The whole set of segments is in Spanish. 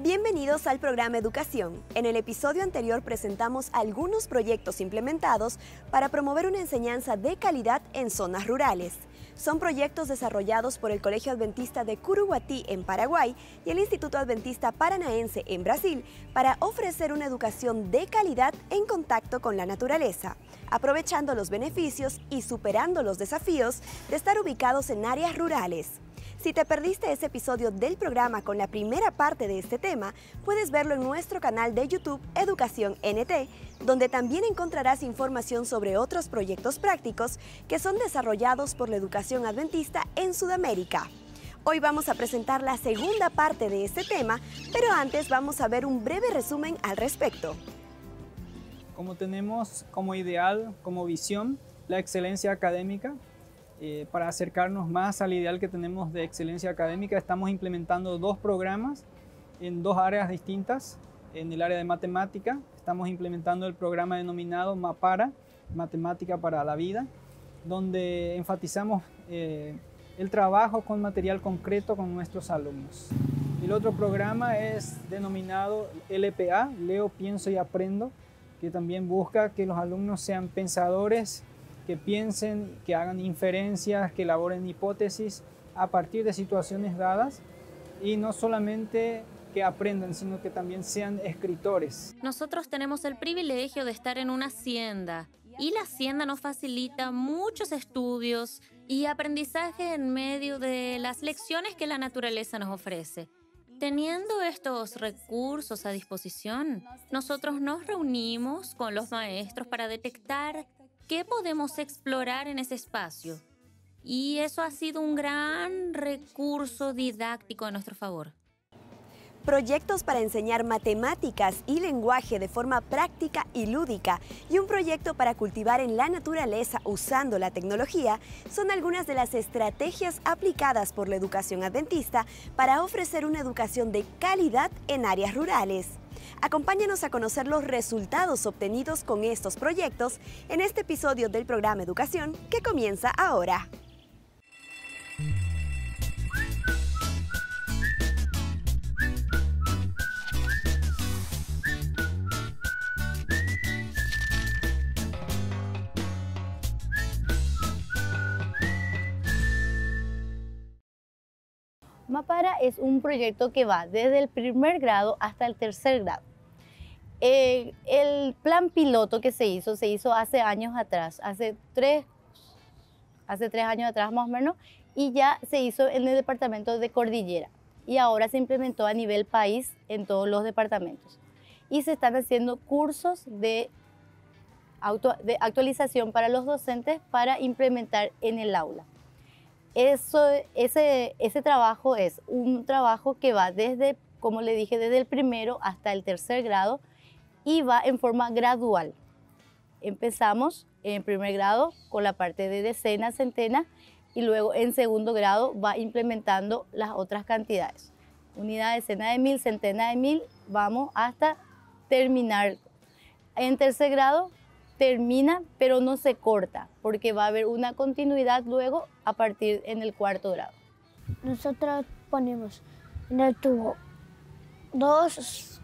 Bienvenidos al programa Educación. En el episodio anterior presentamos algunos proyectos implementados para promover una enseñanza de calidad en zonas rurales. Son proyectos desarrollados por el Colegio Adventista de Curuguatí en Paraguay y el Instituto Adventista Paranaense en Brasil para ofrecer una educación de calidad en contacto con la naturaleza, aprovechando los beneficios y superando los desafíos de estar ubicados en áreas rurales. Si te perdiste ese episodio del programa con la primera parte de este tema, puedes verlo en nuestro canal de YouTube Educación NT, donde también encontrarás información sobre otros proyectos prácticos que son desarrollados por la educación adventista en Sudamérica. Hoy vamos a presentar la segunda parte de este tema, pero antes vamos a ver un breve resumen al respecto. Como tenemos como ideal, como visión, la excelencia académica, para acercarnos más al ideal que tenemos de excelencia académica, estamos implementando dos programas en dos áreas distintas. En el área de matemática, estamos implementando el programa denominado MAPARA, Matemática para la Vida, donde enfatizamos el trabajo con material concreto con nuestros alumnos. El otro programa es denominado LPA, Leo, Pienso y Aprendo, que también busca que los alumnos sean pensadores, que piensen, que hagan inferencias, que elaboren hipótesis a partir de situaciones dadas y no solamente que aprendan, sino que también sean escritores. Nosotros tenemos el privilegio de estar en una hacienda y la hacienda nos facilita muchos estudios y aprendizaje en medio de las lecciones que la naturaleza nos ofrece. Teniendo estos recursos a disposición, nosotros nos reunimos con los maestros para detectar qué podemos explorar en ese espacio. Y eso ha sido un gran recurso didáctico a nuestro favor. Proyectos para enseñar matemáticas y lenguaje de forma práctica y lúdica y un proyecto para cultivar en la naturaleza usando la tecnología son algunas de las estrategias aplicadas por la educación adventista para ofrecer una educación de calidad en áreas rurales. Acompáñanos a conocer los resultados obtenidos con estos proyectos en este episodio del programa Educación que comienza ahora. MAPARA es un proyecto que va desde el primer grado hasta el tercer grado. El plan piloto que se hizo hace años atrás, hace tres años atrás más o menos, y ya se hizo en el departamento de Cordillera y ahora se implementó a nivel país en todos los departamentos. Y se están haciendo cursos de actualización para los docentes para implementar en el aula. Ese trabajo es un trabajo que va desde, como le dije, desde el primero hasta el tercer grado y va en forma gradual. Empezamos en primer grado con la parte de decenas, centenas y luego en segundo grado va implementando las otras cantidades. Unidad, decena de mil, centena de mil, vamos hasta terminar. En tercer grado termina, pero no se corta, porque va a haber una continuidad luego a partir en el cuarto grado. Nosotros ponemos en el tubo dos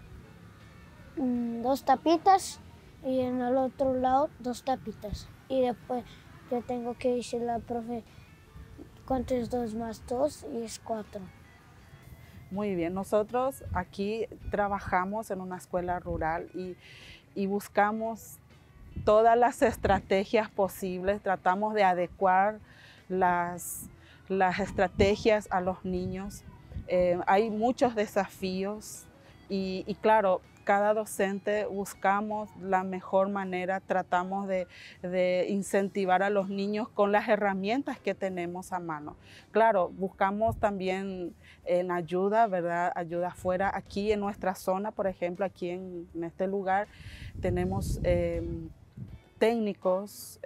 tapitas y en el otro lado dos tapitas. Y después yo tengo que decirle al profe cuánto es 2 más 2 y es 4. Muy bien, nosotros aquí trabajamos en una escuela rural y buscamos todas las estrategias posibles, tratamos de adecuar las estrategias a los niños. Hay muchos desafíos y claro, cada docente buscamos la mejor manera, tratamos de incentivar a los niños con las herramientas que tenemos a mano. Claro, buscamos también en ayuda, ¿verdad? Ayuda afuera. Aquí en nuestra zona, por ejemplo, aquí en este lugar, tenemos técnicos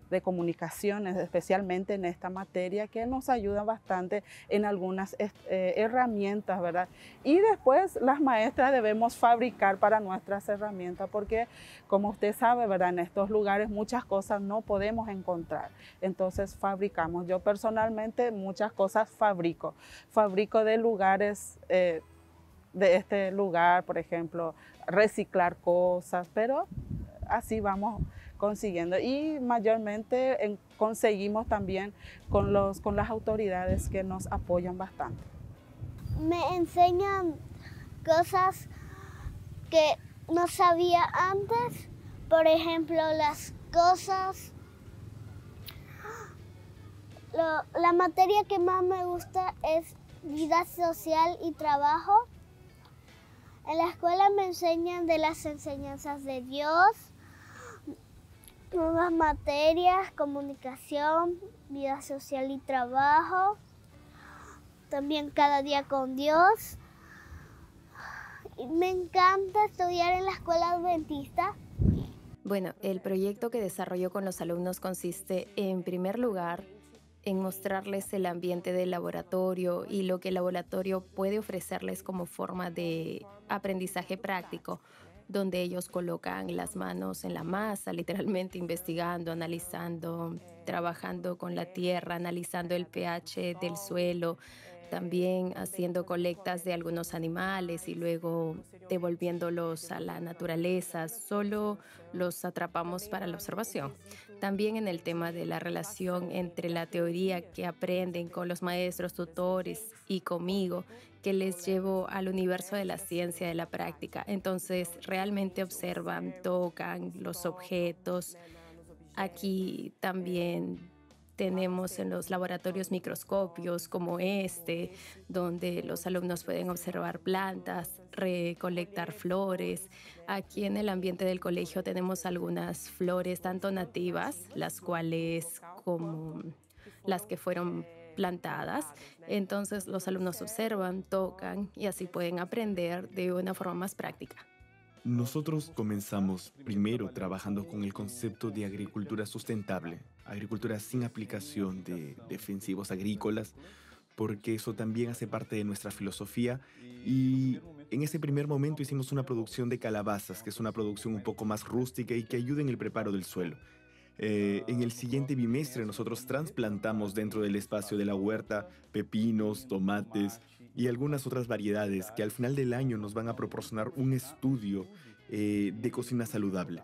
de comunicaciones, especialmente en esta materia, que nos ayuda bastante en algunas herramientas, ¿verdad? Y después las maestras debemos fabricar para nuestras herramientas, porque como usted sabe, ¿verdad? En estos lugares muchas cosas no podemos encontrar, entonces fabricamos. Yo personalmente muchas cosas fabrico de lugares, de este lugar, por ejemplo, reciclar cosas, pero así vamos consiguiendo, y mayormente conseguimos también con las autoridades que nos apoyan bastante. Me enseñan cosas que no sabía antes, por ejemplo, las cosas. La materia que más me gusta es vida social y trabajo. En la escuela me enseñan de las enseñanzas de Dios, nuevas materias, comunicación, vida social y trabajo, también cada día con Dios. Y me encanta estudiar en la escuela adventista. Bueno, el proyecto que desarrolló con los alumnos consiste, en primer lugar, en mostrarles el ambiente del laboratorio y lo que el laboratorio puede ofrecerles como forma de aprendizaje práctico, donde ellos colocan las manos en la masa, literalmente investigando, analizando, trabajando con la tierra, analizando el pH del suelo, también haciendo colectas de algunos animales y luego devolviéndolos a la naturaleza. Solo los atrapamos para la observación. También en el tema de la relación entre la teoría que aprenden con los maestros, tutores y conmigo, que les llevo al universo de la ciencia, de la práctica. Entonces realmente observan, tocan los objetos. Aquí también tenemos en los laboratorios microscopios como este, donde los alumnos pueden observar plantas, recolectar flores. Aquí en el ambiente del colegio tenemos algunas flores, tanto nativas, las cuales como las que fueron plantadas. Entonces los alumnos observan, tocan y así pueden aprender de una forma más práctica. Nosotros comenzamos primero trabajando con el concepto de agricultura sustentable, agricultura sin aplicación de defensivos agrícolas, porque eso también hace parte de nuestra filosofía, y en ese primer momento hicimos una producción de calabazas, que es una producción un poco más rústica y que ayuda en el preparo del suelo. En el siguiente bimestre nosotros trasplantamos dentro del espacio de la huerta pepinos, tomates y algunas otras variedades que al final del año nos van a proporcionar un estudio de cocina saludable.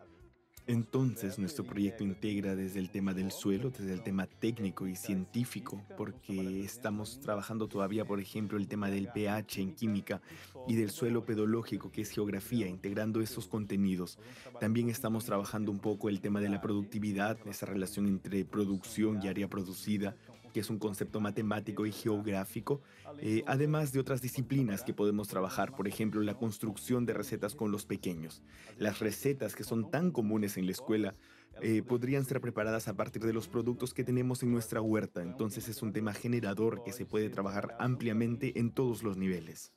Entonces, nuestro proyecto integra desde el tema del suelo, desde el tema técnico y científico, porque estamos trabajando todavía, por ejemplo, el tema del pH en química y del suelo pedológico, que es geografía, integrando esos contenidos. También estamos trabajando un poco el tema de la productividad, esa relación entre producción y área producida, que es un concepto matemático y geográfico, además de otras disciplinas que podemos trabajar, por ejemplo, la construcción de recetas con los pequeños. Las recetas que son tan comunes en la escuela podrían ser preparadas a partir de los productos que tenemos en nuestra huerta, entonces es un tema generador que se puede trabajar ampliamente en todos los niveles.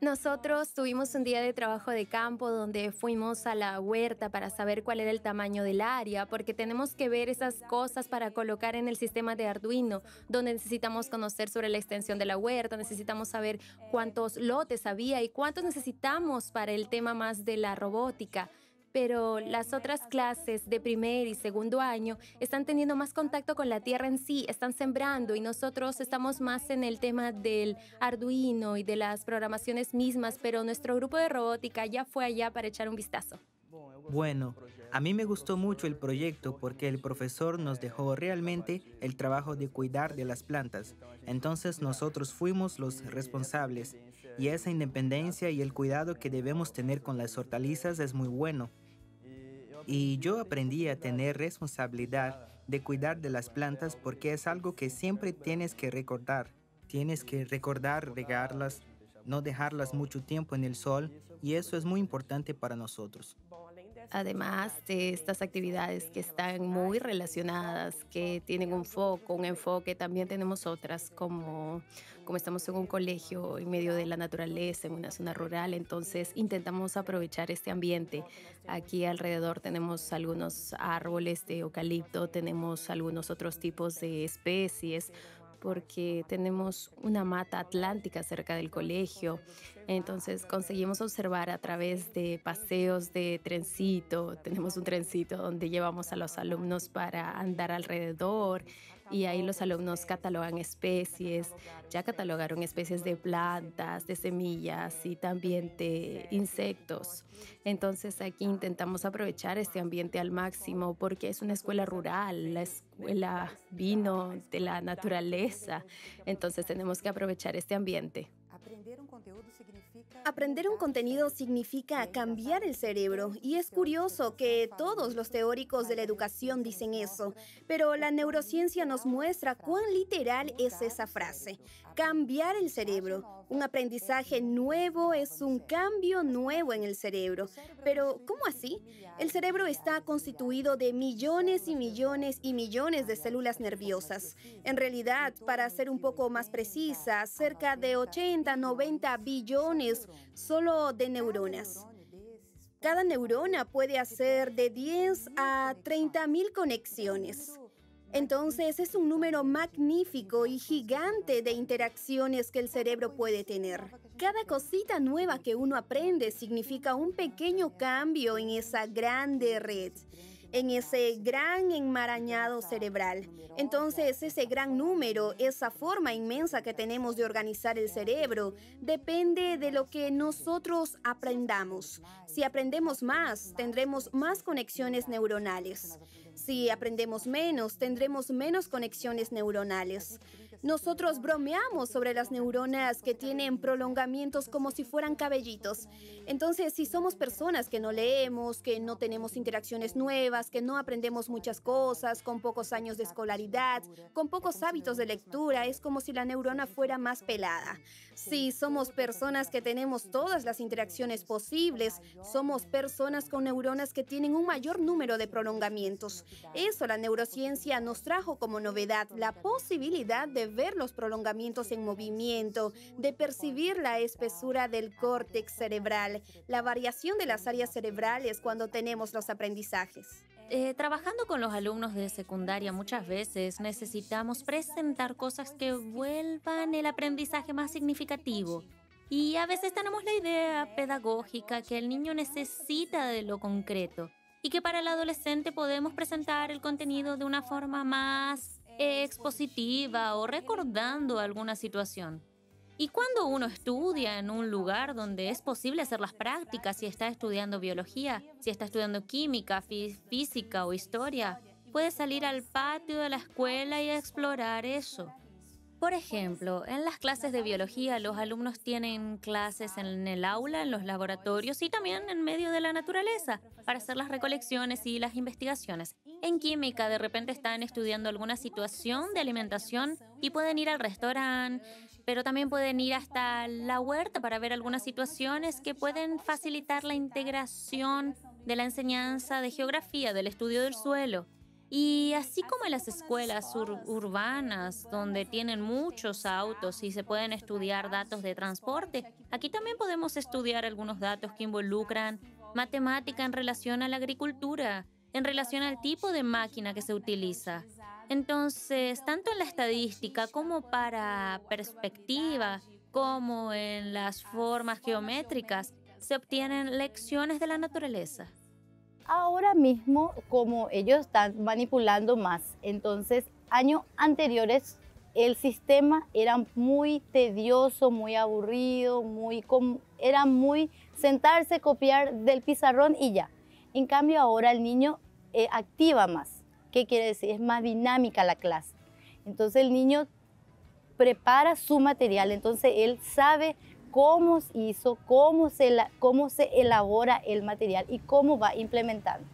Nosotros tuvimos un día de trabajo de campo donde fuimos a la huerta para saber cuál era el tamaño del área, porque tenemos que ver esas cosas para colocar en el sistema de Arduino, donde necesitamos conocer sobre la extensión de la huerta, necesitamos saber cuántos lotes había y cuántos necesitamos para el tema más de la robótica. Pero las otras clases de primer y segundo año están teniendo más contacto con la tierra en sí, están sembrando, y nosotros estamos más en el tema del Arduino y de las programaciones mismas, pero nuestro grupo de robótica ya fue allá para echar un vistazo. Bueno, a mí me gustó mucho el proyecto porque el profesor nos dejó realmente el trabajo de cuidar de las plantas. Entonces nosotros fuimos los responsables, y esa independencia y el cuidado que debemos tener con las hortalizas es muy bueno. Y yo aprendí a tener responsabilidad de cuidar de las plantas porque es algo que siempre tienes que recordar. Tienes que recordar regarlas, no dejarlas mucho tiempo en el sol, y eso es muy importante para nosotros. Además de estas actividades que están muy relacionadas, que tienen un foco, un enfoque, también tenemos otras como estamos en un colegio en medio de la naturaleza, en una zona rural, entonces intentamos aprovechar este ambiente. Aquí alrededor tenemos algunos árboles de eucalipto, tenemos algunos otros tipos de especies, porque tenemos una mata atlántica cerca del colegio. Entonces conseguimos observar a través de paseos de trencito. Tenemos un trencito donde llevamos a los alumnos para andar alrededor y ahí los alumnos catalogan especies. Ya catalogaron especies de plantas, de semillas y también de insectos. Entonces aquí intentamos aprovechar este ambiente al máximo porque es una escuela rural, la escuela vino de la naturaleza, entonces tenemos que aprovechar este ambiente. Aprender un contenido significa cambiar el cerebro y es curioso que todos los teóricos de la educación dicen eso, pero la neurociencia nos muestra cuán literal es esa frase. Cambiar el cerebro. Un aprendizaje nuevo es un cambio nuevo en el cerebro. Pero, ¿cómo así? El cerebro está constituido de millones y millones y millones de células nerviosas. En realidad, para ser un poco más precisa, cerca de 80, 90 billones solo de neuronas. Cada neurona puede hacer de 10 a 30.000 conexiones. Entonces es un número magnífico y gigante de interacciones que el cerebro puede tener. Cada cosita nueva que uno aprende significa un pequeño cambio en esa grande red, en ese gran enmarañado cerebral. Entonces, ese gran número, esa forma inmensa que tenemos de organizar el cerebro, depende de lo que nosotros aprendamos. Si aprendemos más, tendremos más conexiones neuronales. Si aprendemos menos, tendremos menos conexiones neuronales. Nosotros bromeamos sobre las neuronas que tienen prolongamientos como si fueran cabellitos. Entonces, si somos personas que no leemos, que no tenemos interacciones nuevas, que no aprendemos muchas cosas, con pocos años de escolaridad, con pocos hábitos de lectura, es como si la neurona fuera más pelada. Si somos personas que tenemos todas las interacciones posibles, somos personas con neuronas que tienen un mayor número de prolongamientos. Eso la neurociencia nos trajo como novedad, la posibilidad de ver los prolongamientos en movimiento, de percibir la espesura del córtex cerebral, la variación de las áreas cerebrales cuando tenemos los aprendizajes. Trabajando con los alumnos de secundaria muchas veces necesitamos presentar cosas que vuelvan el aprendizaje más significativo. Y a veces tenemos la idea pedagógica que el niño necesita de lo concreto y que para el adolescente podemos presentar el contenido de una forma más expositiva o recordando alguna situación. Y cuando uno estudia en un lugar donde es posible hacer las prácticas, si está estudiando biología, si está estudiando química, física o historia, puede salir al patio de la escuela y explorar eso. Por ejemplo, en las clases de biología, los alumnos tienen clases en el aula, en los laboratorios y también en medio de la naturaleza para hacer las recolecciones y las investigaciones. En química, de repente están estudiando alguna situación de alimentación y pueden ir al restaurante, pero también pueden ir hasta la huerta para ver algunas situaciones que pueden facilitar la integración de la enseñanza de geografía, del estudio del suelo. Y así como en las escuelas urbanas, donde tienen muchos autos y se pueden estudiar datos de transporte, aquí también podemos estudiar algunos datos que involucran matemática en relación a la agricultura, en relación al tipo de máquina que se utiliza. Entonces, tanto en la estadística como para perspectiva, como en las formas geométricas, se obtienen lecciones de la naturaleza. Ahora mismo, como ellos están manipulando más, entonces años anteriores el sistema era muy tedioso, muy aburrido, era muy sentarse, copiar del pizarrón y ya. En cambio ahora el niño activa más. ¿Qué quiere decir? Es más dinámica la clase. Entonces el niño prepara su material, entonces él sabe cómo se hizo, cómo se elabora el material y cómo va implementando.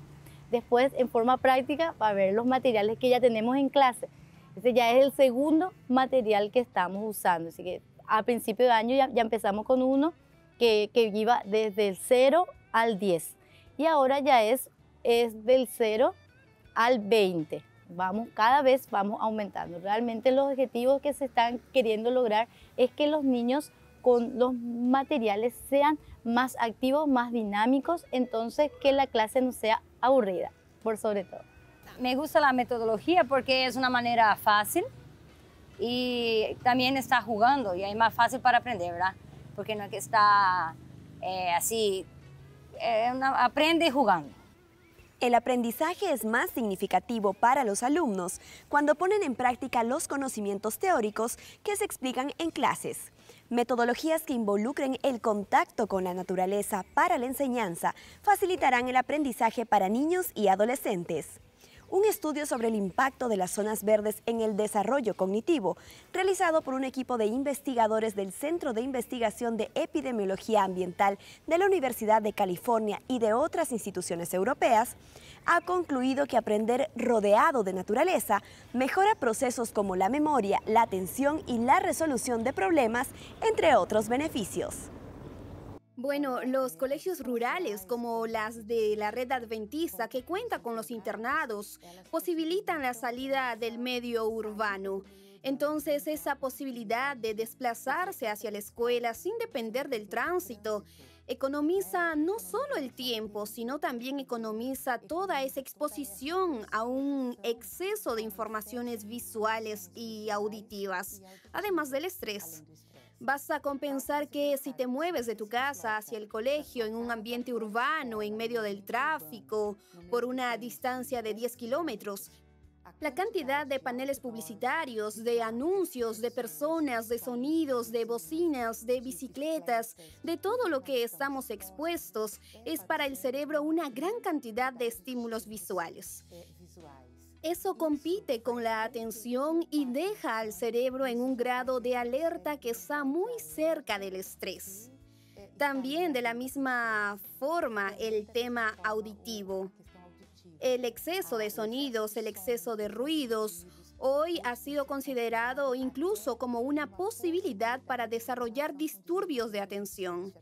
Después, en forma práctica, va a ver los materiales que ya tenemos en clase. Ese ya es el segundo material que estamos usando. Así que a principio de año ya empezamos con uno que iba desde el 0 al 10. y ahora ya es del 0 al 20. Cada vez vamos aumentando. Realmente los objetivos que se están queriendo lograr es que los niños con los materiales sean más activos, más dinámicos, entonces que la clase no sea aburrida, por sobre todo. Me gusta la metodología porque es una manera fácil y también está jugando y es más fácil para aprender, ¿verdad? Porque no es que está aprende jugando. El aprendizaje es más significativo para los alumnos cuando ponen en práctica los conocimientos teóricos que se explican en clases. Metodologías que involucren el contacto con la naturaleza para la enseñanza facilitarán el aprendizaje para niños y adolescentes. Un estudio sobre el impacto de las zonas verdes en el desarrollo cognitivo, realizado por un equipo de investigadores del Centro de Investigación de Epidemiología Ambiental de la Universidad de California y de otras instituciones europeas, ha concluido que aprender rodeado de naturaleza mejora procesos como la memoria, la atención y la resolución de problemas, entre otros beneficios. Bueno, los colegios rurales, como las de la red adventista, que cuenta con los internados, posibilitan la salida del medio urbano. Entonces, esa posibilidad de desplazarse hacia la escuela sin depender del tránsito economiza no solo el tiempo, sino también economiza toda esa exposición a un exceso de informaciones visuales y auditivas, además del estrés. Vas a compensar que si te mueves de tu casa hacia el colegio en un ambiente urbano, en medio del tráfico, por una distancia de 10 kilómetros, la cantidad de paneles publicitarios, de anuncios, de personas, de sonidos, de bocinas, de bicicletas, de todo lo que estamos expuestos, es para el cerebro una gran cantidad de estímulos visuales. Eso compite con la atención y deja al cerebro en un grado de alerta que está muy cerca del estrés. También de la misma forma el tema auditivo. El exceso de sonidos, el exceso de ruidos, hoy ha sido considerado incluso como una posibilidad para desarrollar disturbios de atención.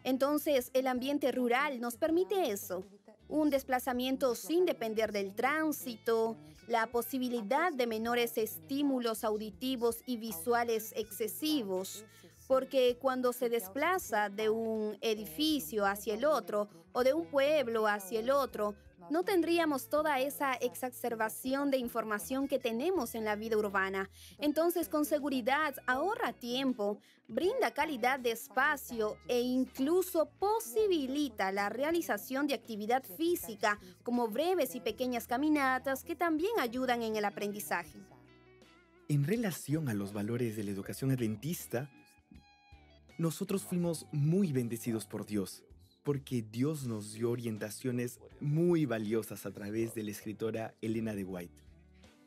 Entonces, el ambiente rural nos permite eso. Un desplazamiento sin depender del tránsito, la posibilidad de menores estímulos auditivos y visuales excesivos, porque cuando se desplaza de un edificio hacia el otro o de un pueblo hacia el otro, no tendríamos toda esa exacerbación de información que tenemos en la vida urbana. Entonces, con seguridad, ahorra tiempo, brinda calidad de espacio e incluso posibilita la realización de actividad física, como breves y pequeñas caminatas que también ayudan en el aprendizaje. En relación a los valores de la educación adventista, nosotros fuimos muy bendecidos por Dios, porque Dios nos dio orientaciones muy valiosas a través de la escritora Elena de White.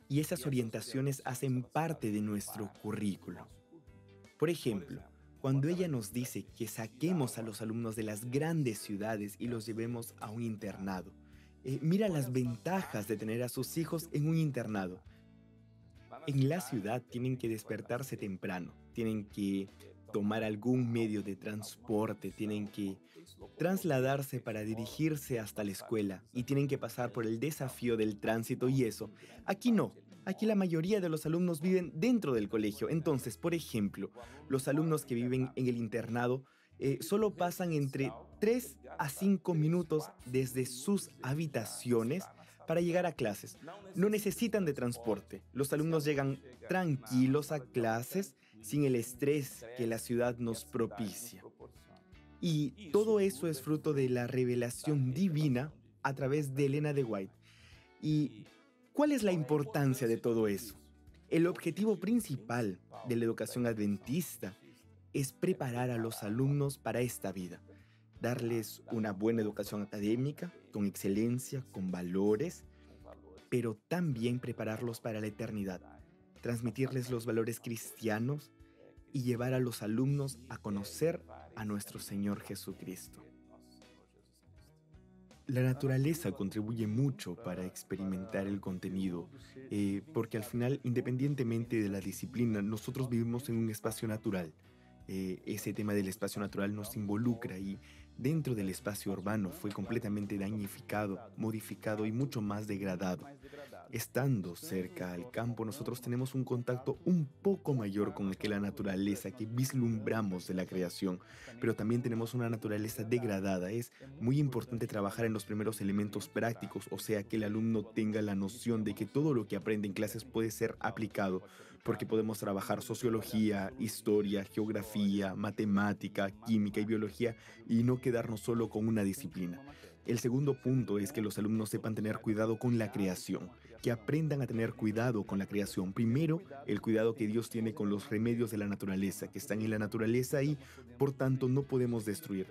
Y esas orientaciones hacen parte de nuestro currículo. Por ejemplo, cuando ella nos dice que saquemos a los alumnos de las grandes ciudades y los llevemos a un internado, mira las ventajas de tener a sus hijos en un internado. En la ciudad tienen que despertarse temprano, tienen que tomar algún medio de transporte, tienen que trasladarse para dirigirse hasta la escuela y tienen que pasar por el desafío del tránsito y eso. Aquí no. Aquí la mayoría de los alumnos viven dentro del colegio. Entonces, por ejemplo, los alumnos que viven en el internado solo pasan entre 3 a 5 minutos desde sus habitaciones para llegar a clases. No necesitan de transporte. Los alumnos llegan tranquilos a clases sin el estrés que la ciudad nos propicia. Y todo eso es fruto de la revelación divina a través de Elena de White. ¿Y cuál es la importancia de todo eso? El objetivo principal de la educación adventista es preparar a los alumnos para esta vida, darles una buena educación académica, con excelencia, con valores, pero también prepararlos para la eternidad, transmitirles los valores cristianos y llevar a los alumnos a conocer a nuestro Señor Jesucristo. La naturaleza contribuye mucho para experimentar el contenido, porque al final, independientemente de la disciplina, nosotros vivimos en un espacio natural ese tema del espacio natural nos involucra y dentro del espacio urbano fue completamente dañificado, modificado y mucho más degradado. Estando cerca al campo, nosotros tenemos un contacto un poco mayor con el que la naturaleza que vislumbramos de la creación, pero también tenemos una naturaleza degradada. Es muy importante trabajar en los primeros elementos prácticos, o sea, que el alumno tenga la noción de que todo lo que aprende en clases puede ser aplicado, porque podemos trabajar sociología, historia, geografía, matemática, química y biología y no quedarnos solo con una disciplina. El segundo punto es que los alumnos sepan tener cuidado con la creación, que aprendan a tener cuidado con la creación. Primero, el cuidado que Dios tiene con los remedios de la naturaleza, que están en la naturaleza y, por tanto, no podemos destruir.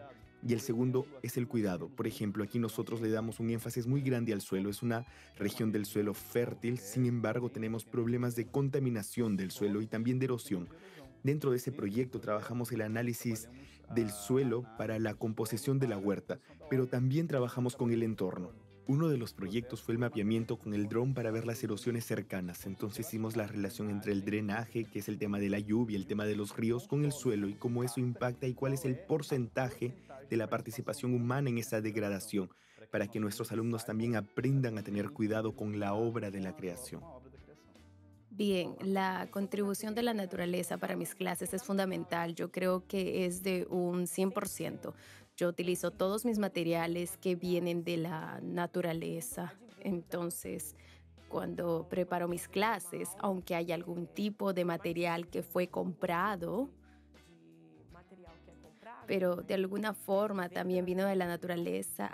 Y el segundo es el cuidado. Por ejemplo, aquí nosotros le damos un énfasis muy grande al suelo. Es una región del suelo fértil, sin embargo, tenemos problemas de contaminación del suelo y también de erosión. Dentro de ese proyecto trabajamos el análisis del suelo para la composición de la huerta, pero también trabajamos con el entorno. Uno de los proyectos fue el mapeamiento con el dron para ver las erosiones cercanas. Entonces hicimos la relación entre el drenaje, que es el tema de la lluvia, el tema de los ríos, con el suelo y cómo eso impacta y cuál es el porcentaje de la participación humana en esa degradación, para que nuestros alumnos también aprendan a tener cuidado con la obra de la creación. Bien, la contribución de la naturaleza para mis clases es fundamental. Yo creo que es de un 100%. Yo utilizo todos mis materiales que vienen de la naturaleza. Entonces, cuando preparo mis clases, aunque haya algún tipo de material que fue comprado, pero de alguna forma también vino de la naturaleza.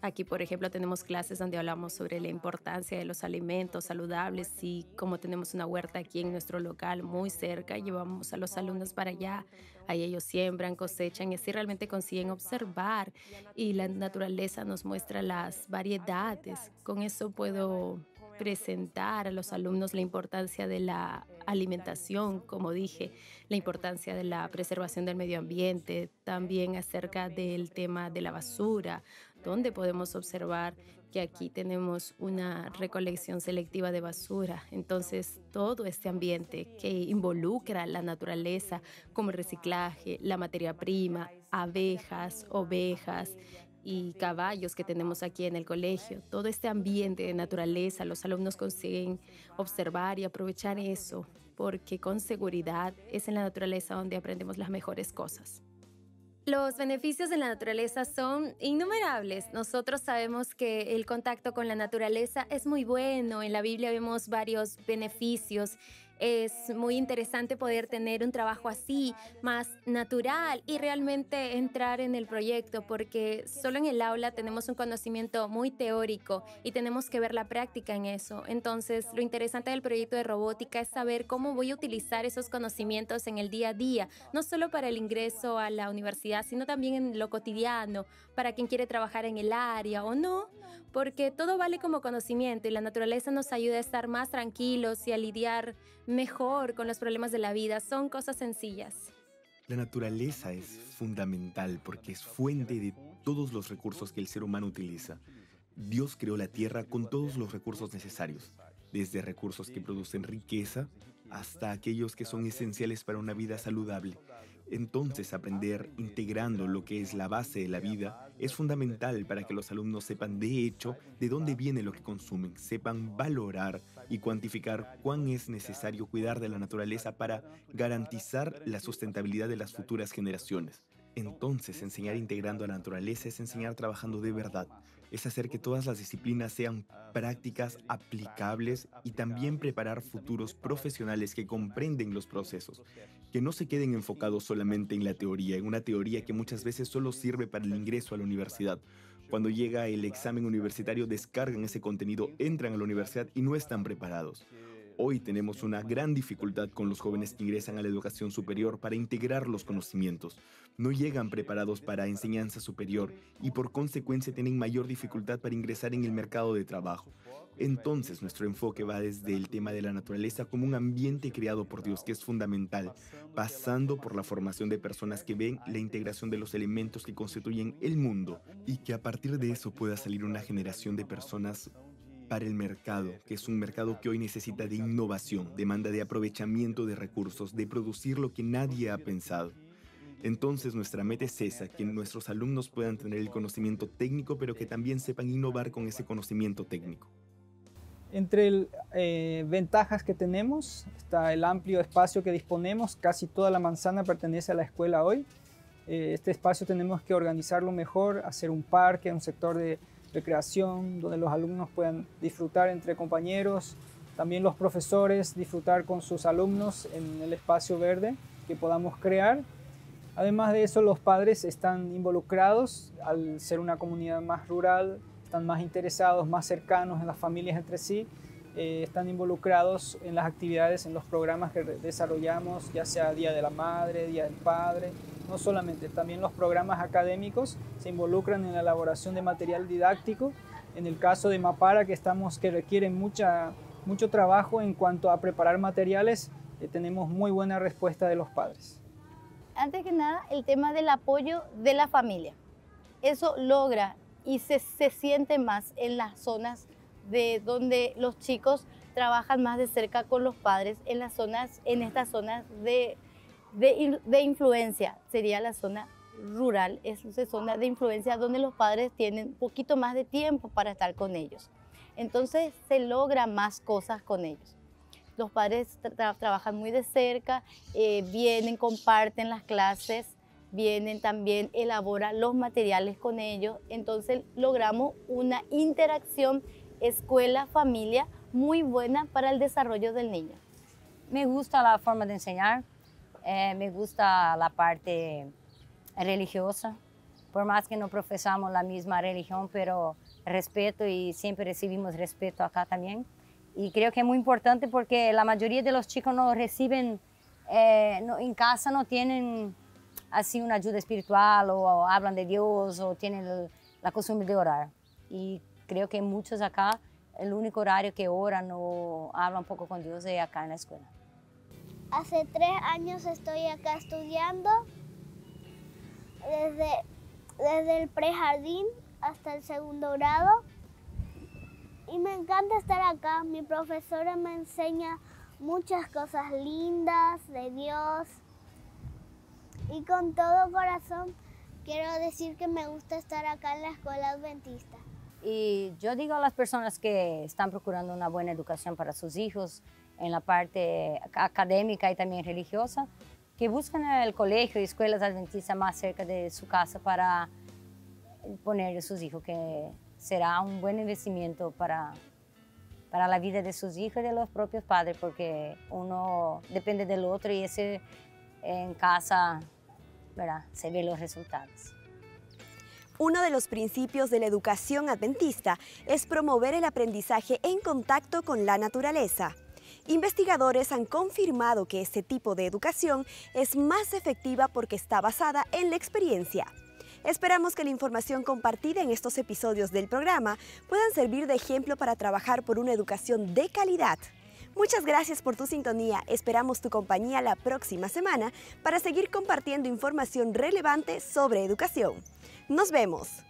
Aquí, por ejemplo, tenemos clases donde hablamos sobre la importancia de los alimentos saludables y como tenemos una huerta aquí en nuestro local muy cerca, llevamos a los alumnos para allá. Ahí ellos siembran, cosechan y así realmente consiguen observar y la naturaleza nos muestra las variedades. Con eso puedo presentar a los alumnos la importancia de la alimentación, como dije, la importancia de la preservación del medio ambiente, también acerca del tema de la basura, donde podemos observar que aquí tenemos una recolección selectiva de basura. Entonces, todo este ambiente que involucra la naturaleza, como el reciclaje, la materia prima, abejas, ovejas y caballos que tenemos aquí en el colegio, todo este ambiente de naturaleza, los alumnos consiguen observar y aprovechar eso, porque con seguridad es en la naturaleza donde aprendemos las mejores cosas. Los beneficios de la naturaleza son innumerables. Nosotros sabemos que el contacto con la naturaleza es muy bueno. En la Biblia vemos varios beneficios. Es muy interesante poder tener un trabajo así, más natural y realmente entrar en el proyecto, porque solo en el aula tenemos un conocimiento muy teórico y tenemos que ver la práctica en eso. Entonces, lo interesante del proyecto de robótica es saber cómo voy a utilizar esos conocimientos en el día a día, no solo para el ingreso a la universidad, sino también en lo cotidiano, para quien quiere trabajar en el área o no, porque todo vale como conocimiento y la naturaleza nos ayuda a estar más tranquilos y a lidiar mejor con los problemas de la vida. Son cosas sencillas. La naturaleza es fundamental porque es fuente de todos los recursos que el ser humano utiliza. Dios creó la tierra con todos los recursos necesarios, desde recursos que producen riqueza hasta aquellos que son esenciales para una vida saludable. Entonces, aprender integrando lo que es la base de la vida es fundamental para que los alumnos sepan de hecho de dónde viene lo que consumen, sepan valorar y cuantificar cuán es necesario cuidar de la naturaleza para garantizar la sustentabilidad de las futuras generaciones. Entonces, enseñar integrando a la naturaleza es enseñar trabajando de verdad. Es hacer que todas las disciplinas sean prácticas, aplicables y también preparar futuros profesionales que comprenden los procesos, que no se queden enfocados solamente en la teoría, en una teoría que muchas veces solo sirve para el ingreso a la universidad. Cuando llega el examen universitario, descargan ese contenido, entran a la universidad y no están preparados. Hoy tenemos una gran dificultad con los jóvenes que ingresan a la educación superior para integrar los conocimientos. No llegan preparados para enseñanza superior y por consecuencia tienen mayor dificultad para ingresar en el mercado de trabajo. Entonces nuestro enfoque va desde el tema de la naturaleza como un ambiente creado por Dios que es fundamental, pasando por la formación de personas que ven la integración de los elementos que constituyen el mundo y que a partir de eso pueda salir una generación de personas para el mercado, que es un mercado que hoy necesita de innovación, demanda de aprovechamiento de recursos, de producir lo que nadie ha pensado. Entonces nuestra meta es esa, que nuestros alumnos puedan tener el conocimiento técnico, pero que también sepan innovar con ese conocimiento técnico. Entre ventajas que tenemos está el amplio espacio que disponemos. Casi toda la manzana pertenece a la escuela hoy. Este espacio tenemos que organizarlo mejor, hacer un parque, un sector de recreación donde los alumnos puedan disfrutar entre compañeros, también los profesores disfrutar con sus alumnos en el espacio verde que podamos crear. Además de eso, los padres están involucrados al ser una comunidad más rural, están más interesados, más cercanos en las familias entre sí, están involucrados en las actividades, en los programas que desarrollamos, ya sea Día de la Madre, Día del Padre. No solamente, también los programas académicos se involucran en la elaboración de material didáctico. En el caso de Mapara, que requiere mucho trabajo en cuanto a preparar materiales, tenemos muy buena respuesta de los padres. Antes que nada, el tema del apoyo de la familia. Eso logra y se siente más en las zonas de donde los chicos trabajan más de cerca con los padres, en estas zonas de influencia. Sería la zona rural, es una zona de influencia donde los padres tienen un poquito más de tiempo para estar con ellos. Entonces se logra más cosas con ellos. Los padres trabajan muy de cerca, vienen, comparten las clases, vienen también, elaboran los materiales con ellos. Entonces logramos una interacción escuela-familia muy buena para el desarrollo del niño. Me gusta la forma de enseñar, me gusta la parte religiosa, por más que no profesamos la misma religión, pero respeto y siempre recibimos respeto acá también. Y creo que es muy importante porque la mayoría de los chicos no reciben, en casa no tienen así una ayuda espiritual o hablan de Dios o tienen la costumbre de orar. Y creo que muchos acá, el único horario que oran o hablan un poco con Dios es acá en la escuela. Hace 3 años estoy acá estudiando, desde el prejardín hasta el 2º grado. Y me encanta estar acá. Mi profesora me enseña muchas cosas lindas de Dios. Y con todo corazón quiero decir que me gusta estar acá en la escuela adventista. Y yo digo a las personas que están procurando una buena educación para sus hijos en la parte académica y también religiosa, que busquen el colegio y escuelas adventistas más cerca de su casa para poner a sus hijos, que será un buen investimento para la vida de sus hijos y de los propios padres, porque uno depende del otro y ese en casa, ¿verdad?, se ven los resultados. Uno de los principios de la educación adventista es promover el aprendizaje en contacto con la naturaleza. Investigadores han confirmado que este tipo de educación es más efectiva porque está basada en la experiencia. Esperamos que la información compartida en estos episodios del programa puedan servir de ejemplo para trabajar por una educación de calidad. Muchas gracias por tu sintonía. Esperamos tu compañía la próxima semana para seguir compartiendo información relevante sobre educación. ¡Nos vemos!